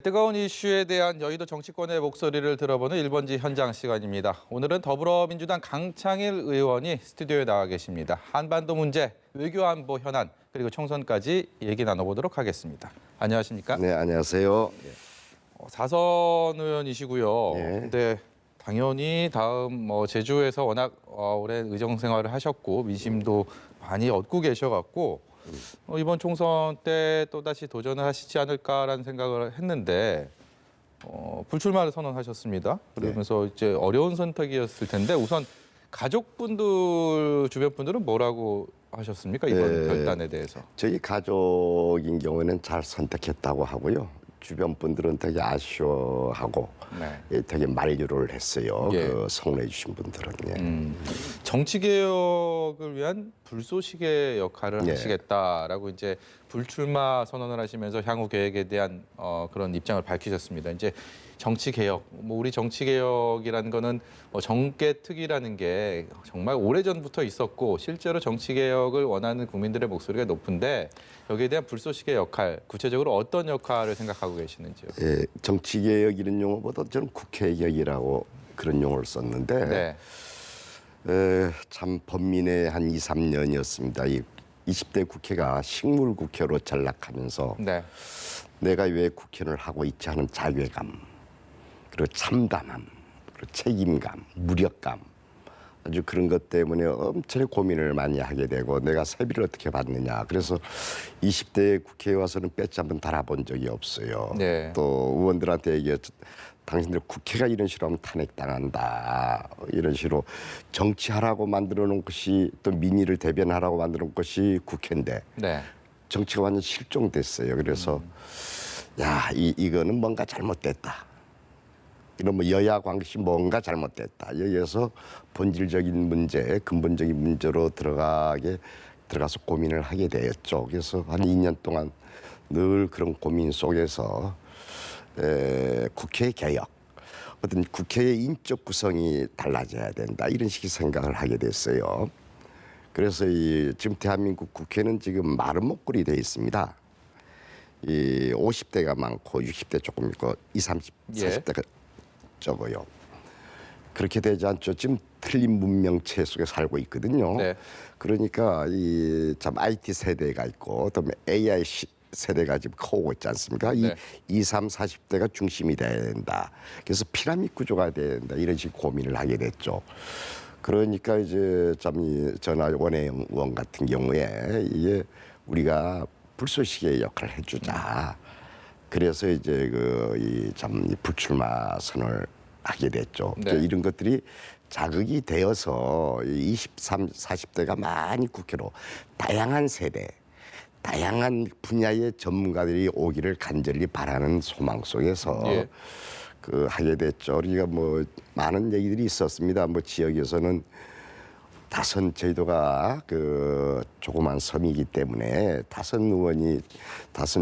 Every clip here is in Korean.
뜨거운 이슈에 대한 여의도 정치권의 목소리를 들어보는 1번지 현장 시간입니다. 오늘은 더불어민주당 강창일 의원이 스튜디오에 나와 계십니다. 한반도 문제, 외교안보 현안, 그리고 총선까지 얘기 나눠보도록 하겠습니다. 안녕하십니까? 네, 안녕하세요. 4선 의원이시고요. 예. 근데 당연히 다음 제주에서 워낙 오랜 의정 생활을 하셨고 민심도 많이 얻고 계셔갖고 이번 총선 때 또다시 도전을 하시지 않을까라는 생각을 했는데 불출마를 선언하셨습니다. 그러면서 이제 어려운 선택이었을 텐데 우선 가족분들, 주변 분들은 뭐라고 하셨습니까? 이번 결단에 대해서. 저희 가족인 경우에는 잘 선택했다고 하고요. 주변 분들은 되게 아쉬워하고 되게 만류를 했어요. 예. 그 성원해 주신 분들은. 예. 정치 개혁을 위한 불쏘시개 역할을 예. 하시겠다라고 이제 불출마 선언을 하시면서 향후 계획에 대한 그런 입장을 밝히셨습니다. 이제 정치 개혁, 우리 정치 개혁이라는 거는 정계 특위라는 게 정말 오래전부터 있었고 실제로 정치 개혁을 원하는 국민들의 목소리가 높은데 여기에 대한 불쏘시개 역할, 구체적으로 어떤 역할을 생각하고 계시는지요? 예, 정치개혁이라는 용어보다 저는 국회개혁이라고 그런 용어를 썼는데 참 범민의 한 2, 3년이었습니다. 이 20대 국회가 식물국회로 전락하면서 내가 왜 국회를 하고 있지 하는 자괴감, 그리고 참담함, 그리고 책임감, 무력감, 아주 그런 것 때문에 엄청 고민을 많이 하게 되고 내가 세비를 어떻게 받느냐. 그래서 20대 국회에 와서는 배지 한번 달아본 적이 없어요. 또 의원들한테 얘기했죠. 당신들 국회가 이런 식으로 하면 탄핵당한다. 이런 식으로 정치하라고 만들어 놓은 것이 또 민의를 대변하라고 만들어 놓은 것이 국회인데 정치가 완전 실종됐어요. 그래서 야, 이거는 뭔가 잘못됐다. 이런 여야 관계시 뭔가 잘못됐다. 여기에서 본질적인 문제, 근본적인 문제로 들어가서 고민을 하게 되었죠. 그래서 한 2년 동안 늘 그런 고민 속에서 국회 개혁, 어떤 국회의 인적 구성이 달라져야 된다. 이런 식의 생각을 하게 됐어요. 그래서 지금 대한민국 국회는 지금 마른 목골이 되어 있습니다. 이 50대가 많고 60대 조금 있고 20, 30, 40대가 적어요. 그렇게 되지 않죠. 지금 틀린 문명체 속에 살고 있거든요. 그러니까 참 IT 세대가 있고 또 AI 세대가 지금 커오고 있지 않습니까? 이 20, 30, 40대가 중심이 돼야 된다. 그래서 피라미드 구조가 돼야 된다. 이런 식의 고민을 하게 됐죠. 그러니까 이제 참 전화 원혜영 의원 같은 경우에 이게 우리가 불쏘시개 역할을 해주자. 그래서 이제 참 불출마 선언을 하게 됐죠. 이런 것들이 자극이 되어서 23, 40대가 많이 국회로 다양한 세대, 다양한 분야의 전문가들이 오기를 간절히 바라는 소망 속에서 하게 됐죠. 우리가 많은 얘기들이 있었습니다. 지역에서는 다선 제도가 조그만 섬이기 때문에 다선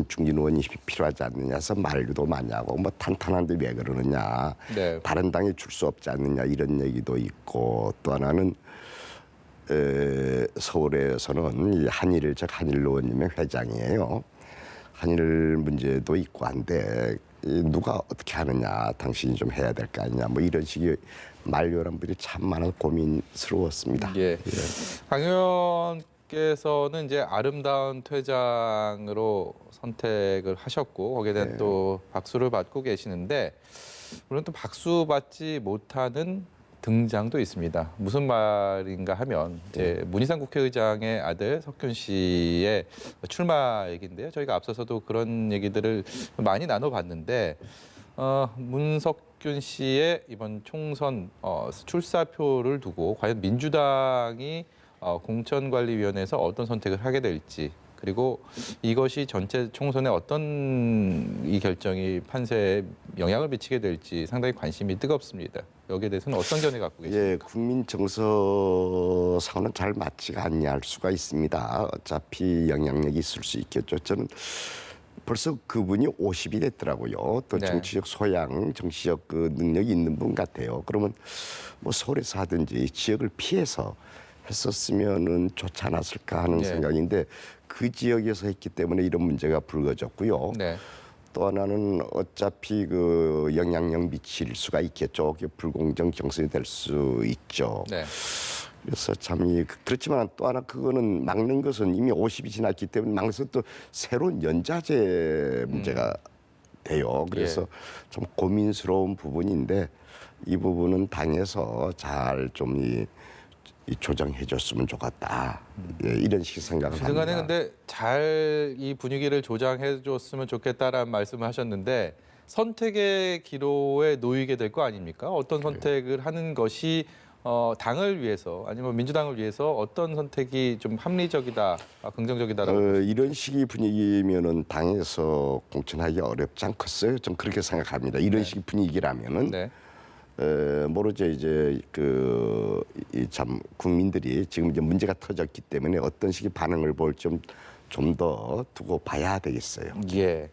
중진 의원이 필요하지 않느냐 해서 만류도 많이 하고 탄탄한데 왜 그러느냐. 다른 당에 줄 수 없지 않느냐 이런 얘기도 있고 또 하나는 서울에서는 한일 의원님의 회장이에요. 한일 문제도 있고 한데 누가 어떻게 하느냐, 당신이 좀 해야 될 거 아니냐, 이런 식의 만류란 분들이 참 많아 고민스러웠습니다. 강 의원께서는 이제 아름다운 퇴장으로 선택을 하셨고 거기에 대한 또 박수를 받고 계시는데 물론 또 박수 받지 못하는 등장도 있습니다. 무슨 말인가 하면 이제 문희상 국회의장의 아들 석균 씨의 출마 얘기인데요. 저희가 앞서서도 그런 얘기들을 많이 나눠봤는데 문석균 씨의 이번 총선 출사표를 두고 과연 민주당이 공천관리위원회에서 어떤 선택을 하게 될지 그리고 이것이 전체 총선에 어떤 이 결정이 판세에 영향을 미치게 될지 상당히 관심이 뜨겁습니다. 여기에 대해서는 어떤 견해 갖고 계십니까? 국민 정서상은 잘 맞지가 않냐 할 수가 있습니다. 어차피 영향력이 있을 수 있겠죠. 저는 벌써 그분이 50이 됐더라고요. 또 정치적 소양, 정치적 능력이 있는 분 같아요. 그러면 서울에서 하든지 지역을 피해서 했었으면은 좋지 않았을까 하는 생각인데 그 지역에서 했기 때문에 이런 문제가 불거졌고요. 또 하나는 어차피 그 영향력 미칠 수가 있겠죠. 불공정 경선이 될 수 있죠. 네. 그래서 참 그렇지만 또 하나 그거는 막는 것은 이미 50이 지났기 때문에 막는 또 새로운 연자제 문제가 돼요. 그래서 좀 고민스러운 부분인데 이 부분은 당에서 잘 좀 이 조정해줬으면 좋겠다. 예, 이런 식의 생각을 합니다. 중간에 근데 잘 이 분위기를 조장해줬으면 좋겠다라는 말씀을 하셨는데 선택의 기로에 놓이게 될 거 아닙니까? 어떤 선택을 하는 것이 당을 위해서 아니면 민주당을 위해서 어떤 선택이 좀 합리적이다, 긍정적이다라고 이런 식의 분위기면은 당에서 공천하기 어렵지 않겠어요? 좀 그렇게 생각합니다. 이런 식의 분위기라면은 네. 모르죠. 이제 참 국민들이 지금 이제 문제가 터졌기 때문에 어떤 식의 반응을 볼지 좀 더 두고 봐야 되겠어요. 예.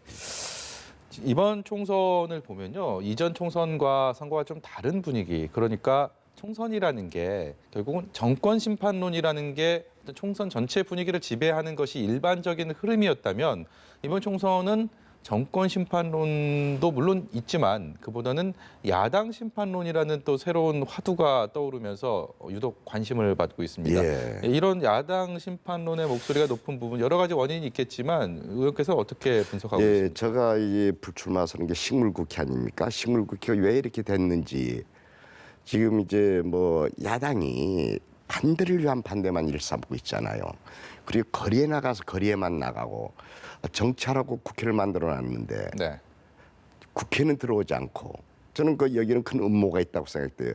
이번 총선을 보면요. 이전 총선과 선거가 좀 다른 분위기. 그러니까 총선이라는 게 결국은 정권 심판론이라는 게 어떤 총선 전체 분위기를 지배하는 것이 일반적인 흐름이었다면 이번 총선은 정권 심판론도 물론 있지만 그보다는 야당 심판론이라는 또 새로운 화두가 떠오르면서 유독 관심을 받고 있습니다. 예. 이런 야당 심판론의 목소리가 높은 부분 여러 가지 원인이 있겠지만 의원께서 어떻게 분석하고 예, 계십니까? 제가 이제 불출마하는 게 식물국회 아닙니까? 식물국회가 왜 이렇게 됐는지 지금 이제 뭐 야당이 반대를 위한 반대만 일삼고 있잖아요. 그리고 거리에 나가서 거리에만 나가고 정치하라고 국회를 만들어놨는데 네. 국회는 들어오지 않고 저는 여기는 큰 음모가 있다고 생각돼요.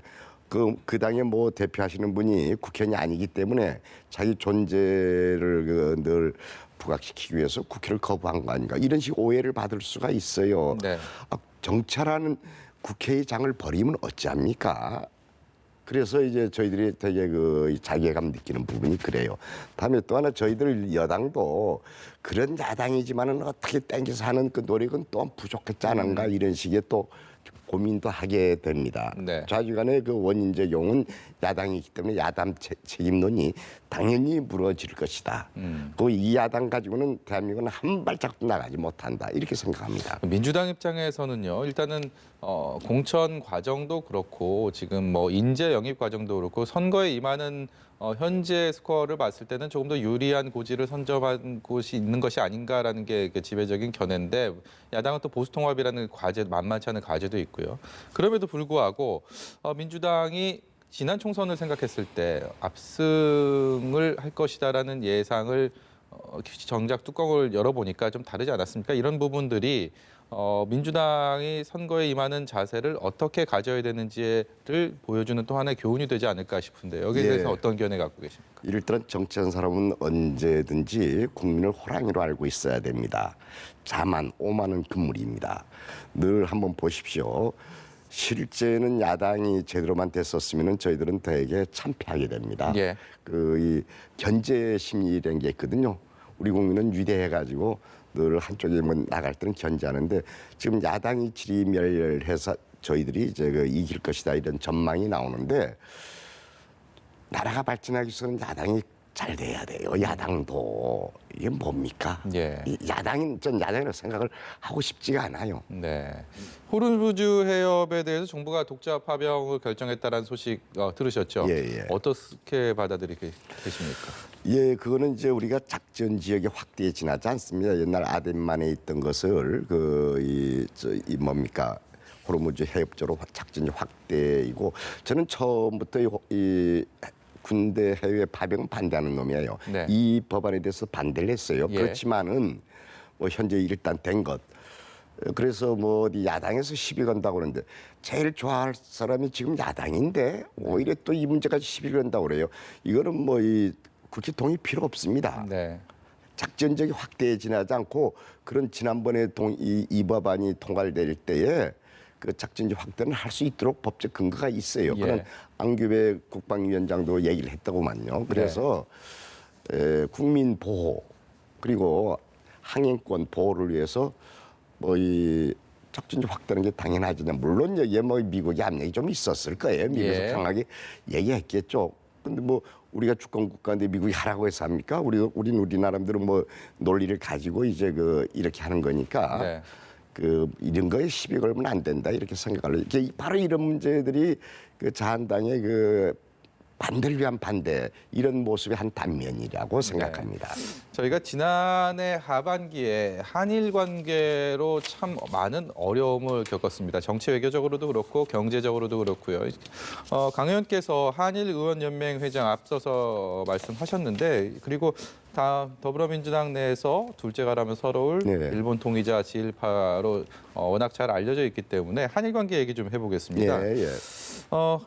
그 당의 뭐 대표하시는 분이 국회의원이 아니기 때문에 자기 존재를 늘 부각시키기 위해서 국회를 거부한 거 아닌가 이런 식 오해를 받을 수가 있어요. 네. 정찰하는 국회의장을 버리면 어찌합니까? 그래서 이제 저희들이 되게 자괴감 느끼는 부분이 그래요. 다음에 또 하나 저희들 여당도 그런 야당이지만은 어떻게 땡겨서 하는 그 노력은 또 부족했지 않은가 이런 식의 또 고민도 하게 됩니다. 네. 좌지간의 그 원인 제공은 야당이기 때문에 야당 책임론이 당연히 무너질 것이다. 이 야당 가지고는 대한민국은 한 발짝도 나가지 못한다. 이렇게 생각합니다. 민주당 입장에서는요. 일단은 공천 과정도 그렇고 지금 뭐 인재 영입 과정도 그렇고 선거에 임하는 현재 스코어를 봤을 때는 조금 더 유리한 고지를 선점한 곳이 있는 것이 아닌가라는 게 지배적인 견해인데 야당은 또 보수통합이라는 과제 만만치 않은 과제도 있고요. 그럼에도 불구하고 민주당이 지난 총선을 생각했을 때 압승을 할 것이다라는 예상을 정작 뚜껑을 열어보니까 좀 다르지 않았습니까? 이런 부분들이 민주당이 선거에 임하는 자세를 어떻게 가져야 되는지를 보여주는 또 하나의 교훈이 되지 않을까 싶은데 여기에 대해서 어떤 견해 갖고 계십니까? 일단 정치하는 사람은 언제든지 국민을 호랑이로 알고 있어야 됩니다. 자만, 오만은 금물입니다. 늘 한번 보십시오. 실제는 야당이 제대로만 됐었으면 저희들은 되게 참패하게 됩니다. 예. 이 견제 심리라는 게 있거든요. 우리 국민은 위대해가지고 늘 한쪽에 나갈 때는 견제하는데 지금 야당이 지리멸렬해서 저희들이 이제 이길 것이다 이런 전망이 나오는데 나라가 발전하기 위해서는 야당이 잘 돼야 돼요. 야당도 이게 뭡니까? 예. 전 야당이라고 생각을 하고 싶지가 않아요. 네. 호르무즈 해협에 대해서 정부가 독자 파병을 결정했다는 소식 들으셨죠? 예. 어떻게 받아들이고 계십니까? 예, 그거는 이제 우리가 작전 지역의 확대에 지나지 않습니다. 옛날 아덴만에 있던 것을 뭡니까? 호르무즈 해협조로 작전 확대이고 저는 처음부터 이 군대 해외 파병 반대하는 놈이에요. 네. 이 법안에 대해서 반대를 했어요. 예. 그렇지만은 뭐 현재 일단 된 것. 그래서 뭐 어디 야당에서 시비 건다고 그러는데 제일 좋아할 사람이 지금 야당인데 오히려 또 이 문제까지 시비 건다고 그래요. 이거는 뭐 이 국회 동의 필요 없습니다. 네. 작전적인 확대에 지나지 않고 그런 지난번에 이 법안이 통과될 때에 그 작전적 확대는 할 수 있도록 법적 근거가 있어요. 예. 그런 안규배 국방위원장도 얘기를 했다고만요. 그래서 국민 보호 그리고 항행권 보호를 위해서 뭐 이 작전적 확대하는 게 당연하지. 물론 여기에 뭐 미국의 압력이 좀 있었을 거예요. 미국에서 예. 강하게 얘기했겠죠. 근데 뭐 우리가 주권 국가인데 미국이 하라고 해서 합니까? 우리 나름대로 뭐 논리를 가지고 이제 이렇게 하는 거니까. 네. 이런 거에 시비 걸면 안 된다 이렇게 생각을 해요. 이게 바로 이런 문제들이 그 자한당의 그 반대를 위한 반대 이런 모습의 한 단면이라고 생각합니다. 저희가 지난해 하반기에 한일 관계로 참 많은 어려움을 겪었습니다. 정치 외교적으로도 그렇고 경제적으로도 그렇고요. 강 의원께서 한일의원연맹 회장 앞서서 말씀하셨는데 그리고 다 더불어민주당 내에서 둘째가라면 서러울 네. 일본 통일자 지일파로 워낙 잘 알려져 있기 때문에 한일 관계 얘기 좀 해보겠습니다. 예, 예.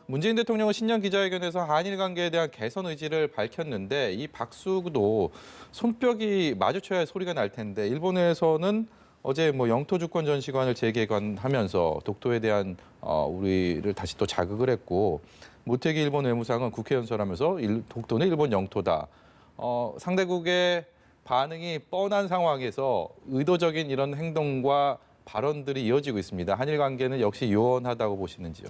문재인 대통령은 신년 기자회견에서 한일 관계에 대한 개선 의지를 밝혔는데 이 박수도 손뼉이 마주쳐야 소리가 날 텐데 일본에서는 어제 뭐 영토 주권 전시관을 재개관하면서 독도에 대한 우리를 다시 또 자극을 했고 모태기 일본 외무상은 국회 연설하면서 독도는 일본 영토다. 상대국의 반응이 뻔한 상황에서 의도적인 이런 행동과 발언들이 이어지고 있습니다. 한일 관계는 역시 요원하다고 보시는지요?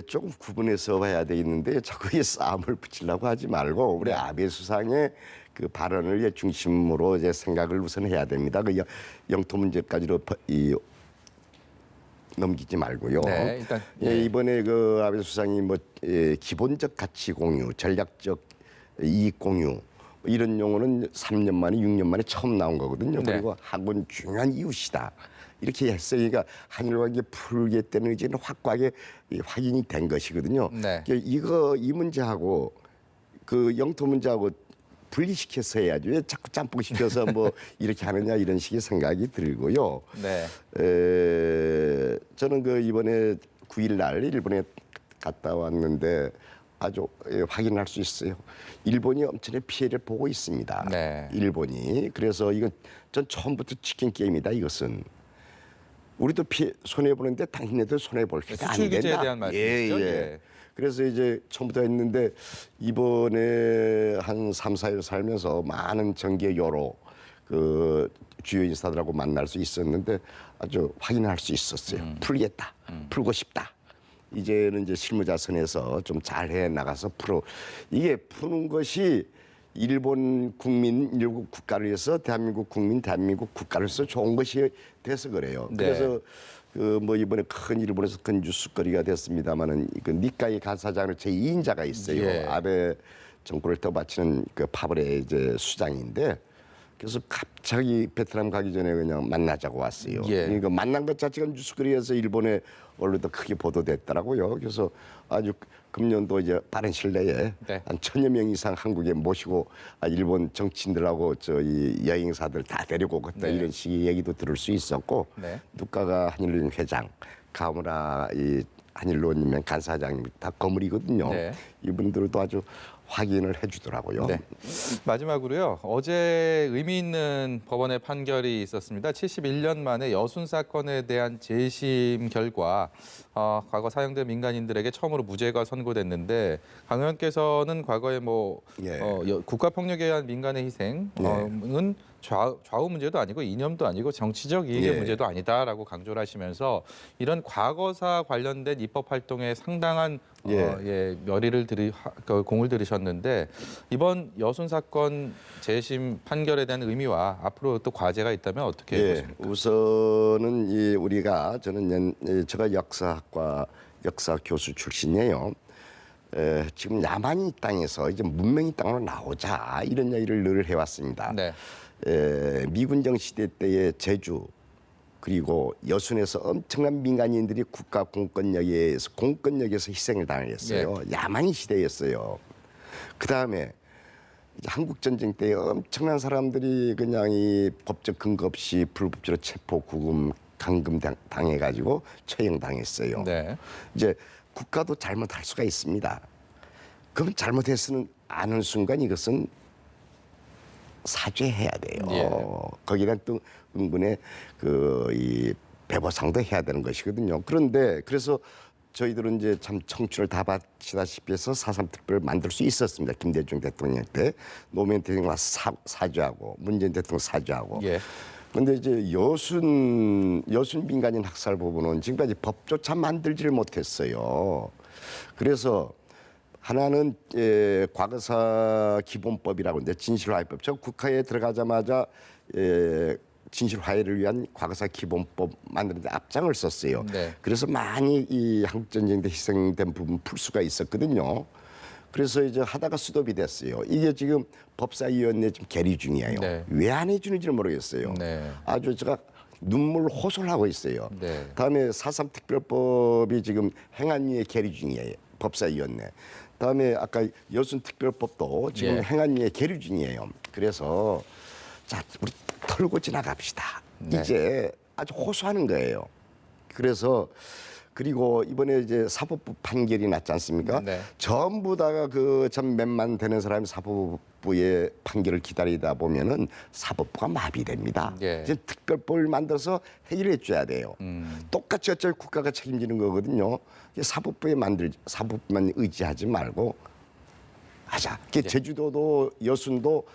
조금 구분해서 봐야 되겠는데 자꾸 이 싸움을 붙이려고 하지 말고 우리 아베 수상의 그 발언을 중심으로 이제 생각을 우선 해야 됩니다. 그 영토 문제까지로 넘기지 말고요. 네, 일단 이번에 그 아베 수상이 뭐 기본적 가치 공유, 전략적 이익 공유 이런 용어는 3년 만에 6년 만에 처음 나온 거거든요. 네. 그리고 한국은 중요한 이웃이다. 이렇게 했어요. 그러니까 한일 관계 풀겠다는 의지는 확고하게 확인이 된 것이거든요. 네. 그러니까 이 문제하고 그 영토 문제하고 분리시켜서 해야죠. 왜 자꾸 짬뽕 시켜서 뭐 이렇게 하느냐 이런 식의 생각이 들고요. 네. 저는 그 이번에 9일 날 일본에 갔다 왔는데 아주 확인할 수 있어요. 일본이 엄청난 피해를 보고 있습니다. 네. 일본이. 그래서 이건 전 처음부터 치킨 게임이다 이것은. 우리도 손해 보는데 당신네도 손해 볼 게 안 수출 된다. 규제에 대한 말씀이시죠? 예. 그래서 이제 처음부터 했는데 이번에 한 3, 4일 살면서 많은 정계 여로 그 주요 인사들하고 만날 수 있었는데 아주 확인할 수 있었어요. 풀겠다. 풀고 싶다. 이제는 이제 실무자선에서 좀 잘해 나가서 이게 푸는 것이 일본 국민, 일본 국가를 위해서 대한민국 국민, 대한민국 국가를 위해서 좋은 것이 돼서 그래요. 네. 그래서 그 뭐 이번에 큰 일본에서 큰 뉴스거리가 됐습니다마는 그 니카이 간사장으로 제2인자가 있어요. 예. 아베 정권을 떠받치는 그 파브레 이제 수장인데 그래서 갑자기 베트남 가기 전에 그냥 만나자고 왔어요. 예. 그러니까 만난 것 자체가 뉴스거리에서 일본의 언론도 크게 보도됐더라고요. 그래서 아주 금년도 이제 빠른 시일 내에 네. 한 1000여 명 이상 한국에 모시고 일본 정치인들하고 저희 여행사들 다 데리고 그때 네. 이런 식의 얘기도 들을 수 있었고 네. 누가가 한일로인 회장, 가무라 이 한일로인 간사장님 다 거물이거든요. 네. 이분들도 아주 확인을 해주더라고요. 네. 마지막으로요. 어제 의미 있는 법원의 판결이 있었습니다. 71년 만에 여순 사건에 대한 재심 결과 과거 사형된 민간인들에게 처음으로 무죄가 선고됐는데 강 의원께서는 과거에 뭐 예. 국가폭력에 의한 민간의 희생은 좌우 문제도 아니고 이념도 아니고 정치적 이익의 예. 문제도 아니다라고 강조를 하시면서 이런 과거사 관련된 입법 활동에 상당한 열의를 공을 들이셨는데 이번 여순 사건 재심 판결에 대한 의미와 앞으로 또 과제가 있다면 어떻게 보십니까? 우선은 우리가 제가 역사학과 역사 교수 출신이에요. 지금 야만이 땅에서 이제 문명이 땅으로 나오자 이런 얘기를 늘 해왔습니다. 네. 미군정 시대 때의 제주 그리고 여순에서 엄청난 민간인들이 국가 공권력에서 희생을 당했어요. 야만이 시대였어요. 그 다음에 한국 전쟁 때 엄청난 사람들이 그냥 이 법적 근거 없이 불법적으로 체포, 구금, 감금 당해가지고 처형 당했어요. 네. 이제 국가도 잘못할 수가 있습니다. 그럼 잘못했으면 아는 순간 이것은 사죄해야 돼요. 예. 거기다 또 은근히 이 배보상도 해야 되는 것이거든요. 그런데 그래서 저희들은 이제 참 청춘을 다 바치다시피 해서 4.3 특별을 만들 수 있었습니다. 김대중 대통령 때 노무현 대통령 와서 사죄하고 문재인 대통령 사죄하고. 예. 그런데 이제 여순 민간인 학살 부분은 지금까지 법조차 만들지를 못했어요. 그래서 하나는 과거사 기본법이라고 하는데 진실화해법. 저 국회에 들어가자마자 진실 화해를 위한 과거사 기본법 만드는데 앞장을 썼어요. 네. 그래서 많이 이 한국 전쟁 때 희생된 부분 풀 수가 있었거든요. 그래서 이제 하다가 스톱이 됐어요. 이게 지금 법사위원회 지금 계류 중이에요. 네. 왜 안 해주는지는 모르겠어요. 네. 아주 제가 눈물 호소를 하고 있어요. 네. 다음에 4.3 특별법이 지금 행안위에 계류 중이에요. 법사위원회. 다음에 아까 여순 특별법도 지금 예. 행안위에 계류 중이에요. 그래서 자 우리 털고 지나갑시다. 네. 이제 아주 호소하는 거예요. 그래서 그리고 이번에 이제 사법부 판결이 났지 않습니까? 네. 전부 다가 그 참 몇만 되는 사람이 사법부의 판결을 기다리다 보면은 사법부가 마비됩니다. 예. 이제 특별법을 만들어서 해결해 줘야 돼요. 똑같이 어차피 국가가 책임지는 거거든요. 사법부만 의지하지 말고 하자. 제주도도 여순도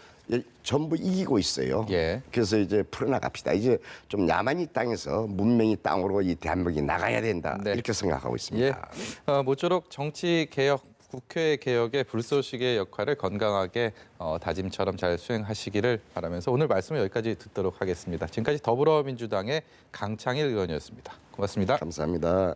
전부 이기고 있어요. 예. 그래서 이제 풀어나갑시다. 이제 좀 야만이 땅에서 문명이 땅으로 이 대한민국이 나가야 된다. 네. 이렇게 생각하고 있습니다. 예. 모쪼록 정치 개혁, 국회 개혁의 불쏘시개 역할을 건강하게 다짐처럼 잘 수행하시기를 바라면서 오늘 말씀을 여기까지 듣도록 하겠습니다. 지금까지 더불어민주당의 강창일 의원이었습니다. 고맙습니다. 감사합니다.